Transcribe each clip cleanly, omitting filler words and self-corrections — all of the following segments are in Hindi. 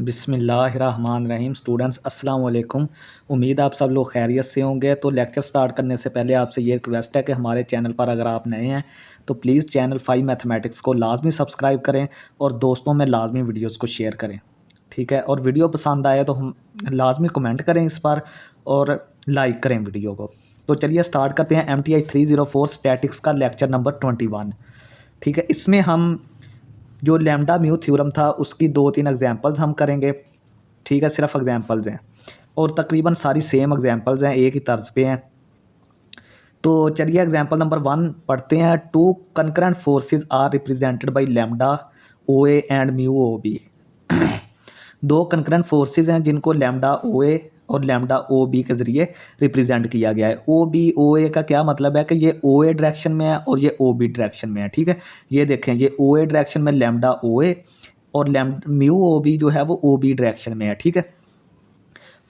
बिस्मिल्लाहिर्रहमानिर्रहीम। स्टूडेंट्स अस्सलाम वालेकुम। उम्मीद आप सब लोग खैरियत से होंगे। तो लेक्चर स्टार्ट करने से पहले आपसे ये रिक्वेस्ट है कि हमारे चैनल पर अगर आप नए हैं तो प्लीज़ चैनल 5 मैथमेटिक्स को लाजमी सब्सक्राइब करें और दोस्तों में लाजमी वीडियोस को शेयर करें, ठीक है। और वीडियो पसंद आए तो हम लाजमी कमेंट करें इस पर और लाइक करें वीडियो को। तो चलिए स्टार्ट करते हैं MTI 304 स्टैटिक्स का लेक्चर नंबर 21, ठीक है। इसमें हम जो लैम्डा म्यू थ्योरम था उसकी 2-3 एग्जांपल्स हम करेंगे, ठीक है। सिर्फ एग्जांपल्स हैं और तकरीबन सारी सेम एग्जांपल्स हैं, एक ही तर्ज पे हैं। तो चलिए एग्जांपल नंबर 1 पढ़ते हैं। Two concurrent forces are represented by lambda O A and mu O B. दो कंकरेंट फोर्सेस हैं जिनको लैम्डा ओ ए और लैम्डा ओ बी के ज़रिए रिप्रेजेंट किया गया है। ओ बी ओ ए का क्या मतलब है कि ये ओ ए डायरेक्शन में है और ये ओ बी डायरेक्शन में है, ठीक है। ये देखें, ये ओ ए डायरेक्शन में लैम्डा ओ ए और म्यू ओ बी जो है वो ओ बी डायरेक्शन में है, ठीक है।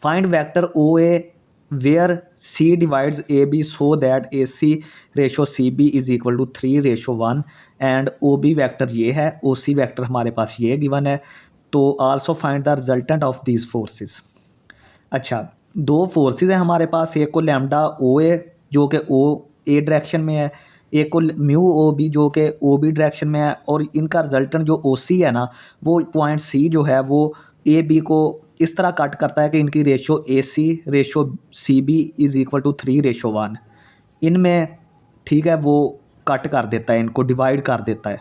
Find vector O A where C divides A B so that A C ratio C B is equal to 3:1 and O B vector ये है, ओ सी वैक्टर हमारे पास ये गिवन है। तो also find the resultant of these forces. अच्छा, दो फोर्सेस हैं हमारे पास, एक को लैम्डा ओ ए जो कि ओ ए डायरेक्शन में है, एक को म्यू ओ बी जो कि ओ बी डायरेक्शन में है। और इनका रिजल्टेंट जो ओ सी है ना, वो पॉइंट सी जो है वो ए बी को इस तरह कट करता है कि इनकी ratio A C ratio C B is equal to 3:1 इनमें, ठीक है। वो कट कर देता है, इनको डिवाइड कर देता है,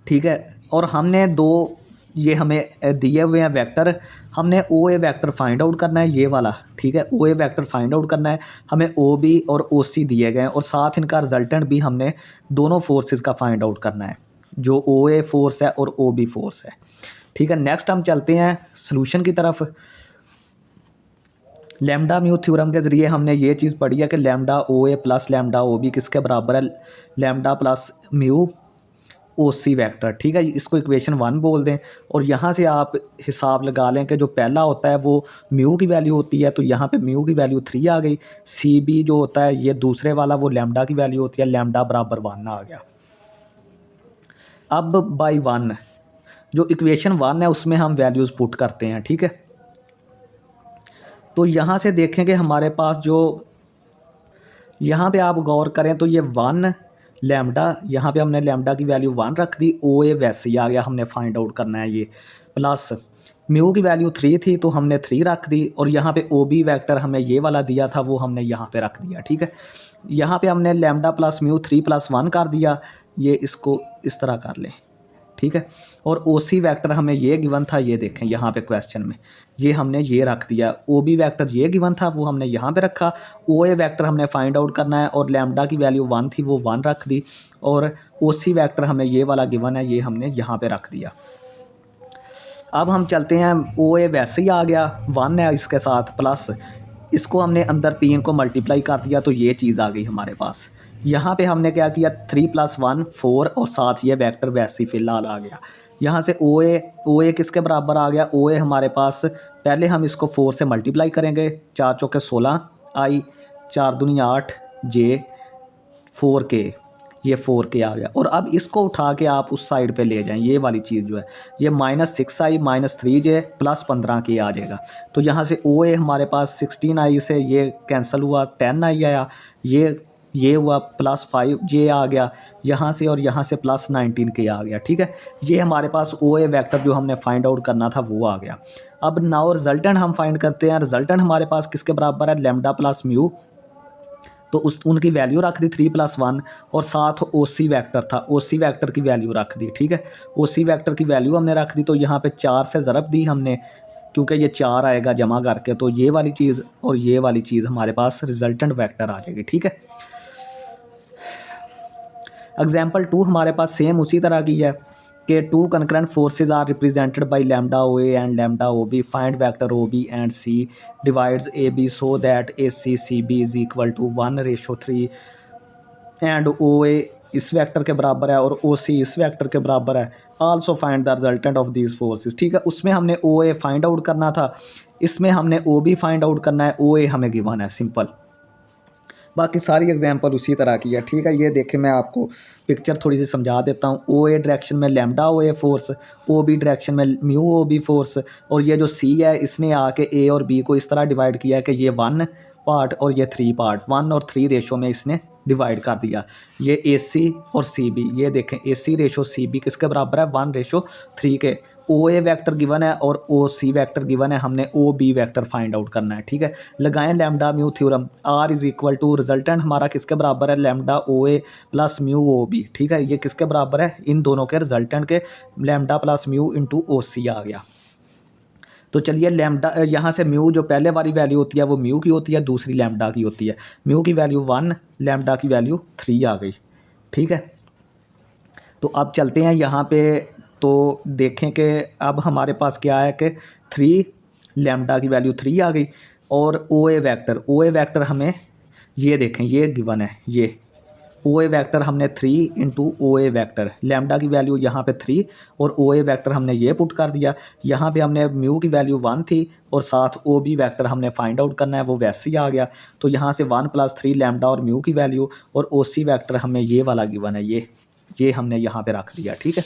ठीक है। और हमने दो ये हमें दिए हुए हैं वेक्टर, हमने ओ ए वेक्टर फाइंड आउट करना है, ये वाला, ठीक है। ओ ए वेक्टर फाइंड आउट करना है, हमें ओ बी और ओ सी दिए गए हैं और साथ इनका रिजल्टेंट भी हमने दोनों फोर्सेस का फाइंड आउट करना है, जो ओ ए फोर्स है और ओ बी फोर्स है, ठीक है। नेक्स्ट हम चलते हैं सॉल्यूशन की तरफ। लैम्डा म्यू थ्योरम के ज़रिए हमने ये चीज़ पढ़ी है कि lambda O A plus lambda O B किसके बराबर है, लैम्डा प्लस म्यू ओ सी वैक्टर, ठीक है। इसको इक्वेशन 1 बोल दें और यहाँ से आप हिसाब लगा लें कि जो पहला होता है वो म्यू की वैल्यू होती है, तो यहाँ पे म्यू की वैल्यू 3 आ गई। सी बी जो होता है ये दूसरे वाला, वो लैम्डा की वैल्यू होती है, लैम्डा बराबर 1 आ गया। अब बाई 1 जो इक्वेशन 1 है उसमें हम वैल्यूज़ पुट करते हैं, ठीक है। तो यहाँ से देखेंगे हमारे पास जो, यहाँ पे आप गौर करें तो ये 1 लैम्डा, यहाँ पे हमने लैम्डा की वैल्यू 1 रख दी, ओ ए वैसे ही आ गया, हमने फाइंड आउट करना है ये। प्लस म्यू की वैल्यू 3 थी तो हमने 3 रख दी और यहाँ पे ओ बी वैक्टर हमें ये वाला दिया था वो हमने यहाँ पे रख दिया, ठीक है। यहाँ पे हमने लैम्डा प्लस म्यू 3+1 कर दिया, ये इसको इस तरह कर लें, ठीक है। और ओ सी वैक्टर हमें ये गिवन था, ये देखें यहाँ पे क्वेश्चन में ये हमने ये रख दिया। ओ बी वैक्टर ये गिवन था वो हमने यहाँ पे रखा। ओ ए वैक्टर हमने फाइंड आउट करना है और लैम्डा की वैल्यू 1 थी वो 1 रख दी और ओ सी वैक्टर हमें ये वाला गिवन है, ये हमने यहाँ पे रख दिया। अब हम चलते हैं, ओ ए वैसे ही आ गया, 1 है इसके साथ, प्लस इसको हमने अंदर 3 को मल्टीप्लाई कर दिया तो ये चीज़ आ गई हमारे पास। यहाँ पे हमने क्या किया, 3+1 4 और साथ ये वेक्टर वैसे ही फिलहाल आ गया। यहाँ से ओ ए किसके बराबर आ गया, ओ ए हमारे पास, पहले हम इसको 4 से मल्टीप्लाई करेंगे, 4 चौके 16 आई, 4 दूनी 8 जे 4 के, ये 4 के आ गया। और अब इसको उठा के आप उस साइड पे ले जाएं, ये वाली चीज़ जो है ये -6 आई -3 जे प्लस 15 के आ जाएगा। तो यहाँ से ओ ए हमारे पास 16 आई से ये कैंसिल हुआ, 10 आई आया, ये हुआ +5 जे आ गया यहाँ से और यहाँ से +19 के आ गया, ठीक है। ये हमारे पास ओ ए वैक्टर जो हमने फाइंड आउट करना था वो आ गया। अब नाउ रिजल्टेंट हम फाइंड करते हैं। रिजल्टेंट हमारे पास किसके बराबर है, लैम्डा प्लस म्यू, तो उनकी वैल्यू रख दी 3+1 और साथ ओ सी वैक्टर था, ओ सी वैक्टर की वैल्यू रख दी, ठीक है। ओ सी वैक्टर की वैल्यू हमने रख दी तो यहाँ पे 4 से ज़रब दी हमने, क्योंकि ये 4 आएगा जमा करके, तो ये वाली चीज़ और ये वाली चीज़ हमारे पास रिजल्टेंट वैक्टर आ जाएगी, ठीक है। एग्जाम्पल 2 हमारे पास सेम उसी तरह की है कि two concurrent forces are represented by lambda O A and lambda O B, find vector O B and C divides A B so that A C C B is equal to 1:3 and O A इस वेक्टर के बराबर है और ओ सी इस वेक्टर के बराबर है। Also find the resultant of these forces, ठीक है। उसमें हमने ओ ए फाइंड आउट करना था, इसमें हमने ओ बी फाइंड आउट करना है। ओ ए हमें गिवन है, सिंपल। बाकी सारी एग्जांपल उसी तरह की है, ठीक है। ये देखें, मैं आपको पिक्चर थोड़ी सी समझा देता हूँ। ओ ए डायरेक्शन में lambda O A force, O B direction में म्यू ओ बी फोर्स, और ये जो सी है इसने आके ए और बी को इस तरह डिवाइड किया है कि ये 1 पार्ट और ये 3 पार्ट, 1 और 3 रेशो में इसने डिवाइड कर दिया। ये ए सी और सी बी, ये देखें ए सी रेशो सी बी किसके बराबर है, 1:3 के। ओ ए वैक्टर गिवन है और ओ सी वैक्टर गिवन है, हमने O B vector find out करना है, ठीक है। लगाएं lambda mu theorem, R is equal to resultant हमारा किसके बराबर है, lambda O A plus mu O B, ठीक है। ये किसके बराबर है, इन दोनों के रिजल्टेंट के, lambda plus mu into O C आ गया। तो चलिए लैम्डा, यहाँ से म्यू जो पहले वाली वैल्यू होती है वो म्यू की होती है, दूसरी लैम्डा की होती है। म्यू की वैल्यू 1, लैम्डा की वैल्यू 3 आ गई, ठीक है। तो अब चलते हैं यहाँ पे, तो देखें कि अब हमारे पास क्या है कि 3, लैम्डा की वैल्यू 3 आ गई। और ओ ए वैक्टर हमें ये देखें, ये गिवन है, ये ओ ए वैक्टर हमने 3 into O A vector, lambda की वैल्यू यहाँ पे 3 और ओ ए वैक्टर हमने ये पुट कर दिया। यहाँ पे हमने म्यू की वैल्यू 1 थी और साथ ओ बी वैक्टर हमने फाइंड आउट करना है, वो वैसे ही आ गया। तो यहाँ से 1 + 3 लैम्डा और म्यू की वैल्यू, और ओ सी वैक्टर हमें ये वाला गिवन है, ये हमने यहाँ पे रख दिया, ठीक है।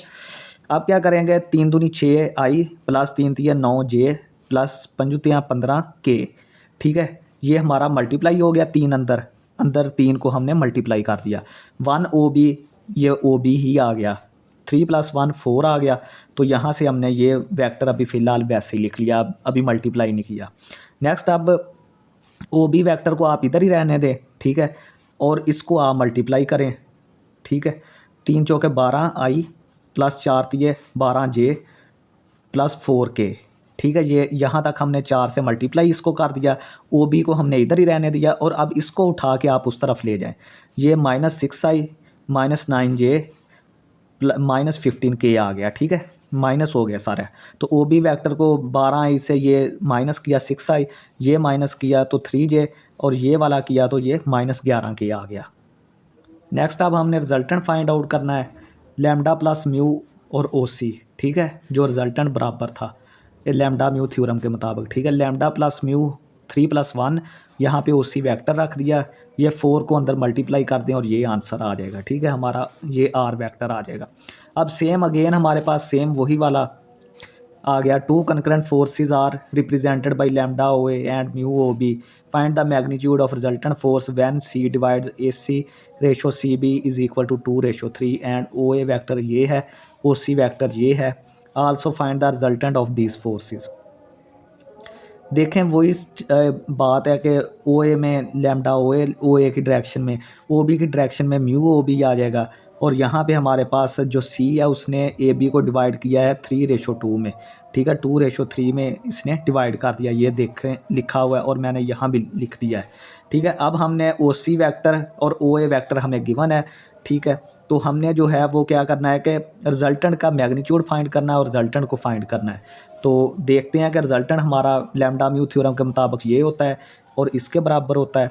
अब क्या करेंगे, 3 दूनी 6 आई प्लस 3 तिया 9 जे प्लस 5 तिया 15 के, ठीक है। ये हमारा मल्टीप्लाई हो गया, 3 अंदर 3 को हमने मल्टीप्लाई कर दिया। 1 ओ बी, ये ओ बी ही आ गया, 3 + 1 4 आ गया। तो यहाँ से हमने ये वेक्टर अभी फ़िलहाल वैसे ही लिख लिया, अभी मल्टीप्लाई नहीं किया। नेक्स्ट, अब ओ बी वैक्टर को आप इधर ही रहने दें, ठीक है, और इसको आप मल्टीप्लाई करें, ठीक है। 3 चौके 12 आई प्लस 4 तिये 12 जे प्लस 4 के, ठीक है। ये यहाँ तक हमने 4 से मल्टीप्लाई इसको कर दिया, ओ बी को हमने इधर ही रहने दिया, और अब इसको उठा के आप उस तरफ ले जाएं। ये -6 आई -9 जे -15 के आ गया, ठीक है, माइनस हो गया सारा। तो ओ बी वैक्टर को 12 आई से ये माइनस किया 6 आई, ये माइनस किया तो 3 जे, और ये वाला किया तो ये -11 के आ गया। नेक्स्ट, अब हमने रिजल्टेंट फाइंड आउट करना है, लैम्डा प्लस म्यू और ओ सी, ठीक है, जो रिजल्टेंट बराबर था ये लैम्डा म्यू थ्योरम के मुताबिक, ठीक है। लैम्डा प्लस म्यू 3 + 1, यहाँ पे ओ सी वैक्टर रख दिया, ये 4 को अंदर मल्टीप्लाई कर दें और ये आंसर आ जाएगा, ठीक है, हमारा ये आर वैक्टर आ जाएगा। अब सेम अगेन हमारे पास सेम वही वाला आ गया, 2 concurrent forces are represented by lambda O A and mu O B, find the magnitude of resultant force when C divides A C ratio C B is equal to 2:3, and O A vector ये है, ओ सी वैक्टर ये है। Also find the resultant of these forces. देखें वही बात है कि ओ ए में लैम्डा ओ ए की डायरेक्शन में, ओ बी की डायरेक्शन में म्यू ओ बी आ जाएगा, और यहाँ पे हमारे पास जो सी है उसने ए बी को डिवाइड किया है 3:2 में, ठीक है, 2:3 में इसने डिवाइड कर दिया, ये देखें लिखा हुआ है और मैंने यहाँ भी लिख दिया है, ठीक है। अब हमने ओ सी वैक्टर और ओ ए वैक्टर हमें गिवन है, ठीक है। तो हमने जो है वो क्या करना है कि रिजल्टेंट का मैग्नीट्यूड फाइंड करना है और रिजल्टेंट को फाइंड करना है। तो देखते हैं कि रिजल्टेंट हमारा लैम्डा म्यू थ्योरम के मुताबिक ये होता है और इसके बराबर होता है।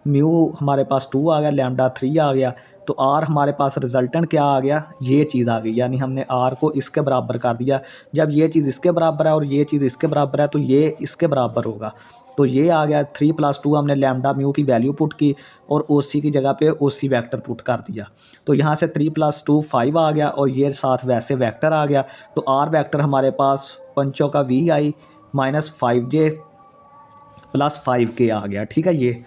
म्यू हमारे पास 2 आ गया, लैम्डा 3 आ गया, तो आर हमारे पास रिजल्टेंट क्या आ गया, ये चीज़ आ गई, यानी हमने आर को इसके बराबर कर दिया। जब ये चीज़ इसके बराबर है और ये चीज़ इसके बराबर है तो ये इसके बराबर होगा, तो ये आ गया 3 + 2, हमने लैम्डा म्यू की वैल्यू पुट की और ओ सी की जगह पे ओ सी वैक्टर पुट कर दिया। तो यहाँ से 3 + 2 5 आ गया और ये साथ वैसे वैक्टर आ गया। तो आर वैक्टर हमारे पास 5 का वी आई -5 जे प्लस 5 के आ गया, ठीक है। ये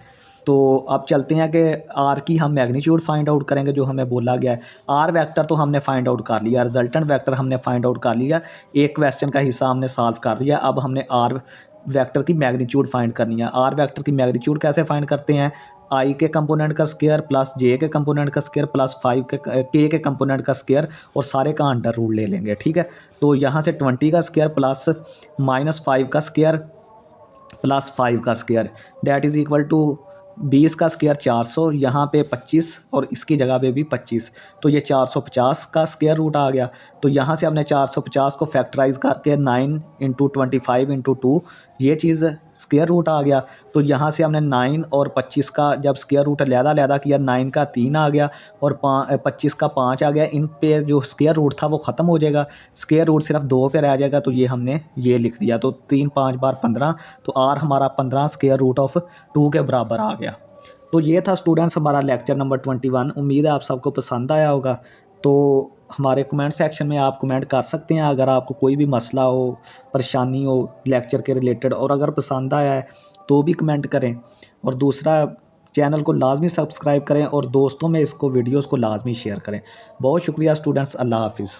तो अब चलते हैं कि आर की हम मैग्नीट्यूड फाइंड आउट करेंगे, जो हमें बोला गया है। आर वेक्टर तो हमने फाइंड आउट कर लिया, रिजल्टेंट वेक्टर हमने फाइंड आउट कर लिया, एक क्वेश्चन का हिस्सा हमने सॉल्व कर दिया। अब हमने आर वेक्टर की मैग्नीट्यूड फाइंड करनी है। आर वेक्टर की मैग्नीट्यूड कैसे फाइंड करते हैं, आई के कंपोनेंट का स्क्वायर प्लस जे के कंपोनेंट का स्क्वायर प्लस 5 के कंपोनेंट का स्क्वायर और सारे का अंडर रूट ले लेंगे, ठीक है। तो यहाँ से 20 का स्क्वायर प्लस -5 का स्क्वायर प्लस 5 का square that is equal to 20 का स्क्वायर 400, यहाँ पे 25 और इसकी जगह पे भी 25, तो ये 450 का स्क्वायर रूट आ गया। तो यहाँ से हमने 450 को फैक्टराइज करके 9 × 25 × 2 ये चीज़ स्क्वायर रूट आ गया। तो यहाँ से हमने 9 और 25 का जब स्क्वायर रूट लहदा किया, 9 का 3 आ गया और 25 का 5 आ गया। इन पे जो स्क्वायर रूट था वो ख़त्म हो जाएगा, स्क्वायर रूट सिर्फ 2 पे रह जाएगा, तो ये हमने ये लिख दिया। तो 3 5 बार 15, तो आर हमारा 15 स्क्वायर रूट ऑफ 2 के बराबर आ गया। तो ये था स्टूडेंट्स हमारा लेक्चर नंबर 21। उम्मीद है आप सबको पसंद आया होगा। तो हमारे कमेंट सेक्शन में आप कमेंट कर सकते हैं अगर आपको कोई भी मसला हो, परेशानी हो लेक्चर के रिलेटेड, और अगर पसंद आया है तो भी कमेंट करें। और दूसरा, चैनल को लाजमी सब्सक्राइब करें और दोस्तों में इसको वीडियोस को लाजमी शेयर करें। बहुत शुक्रिया स्टूडेंट्स, अल्लाह हाफिज़।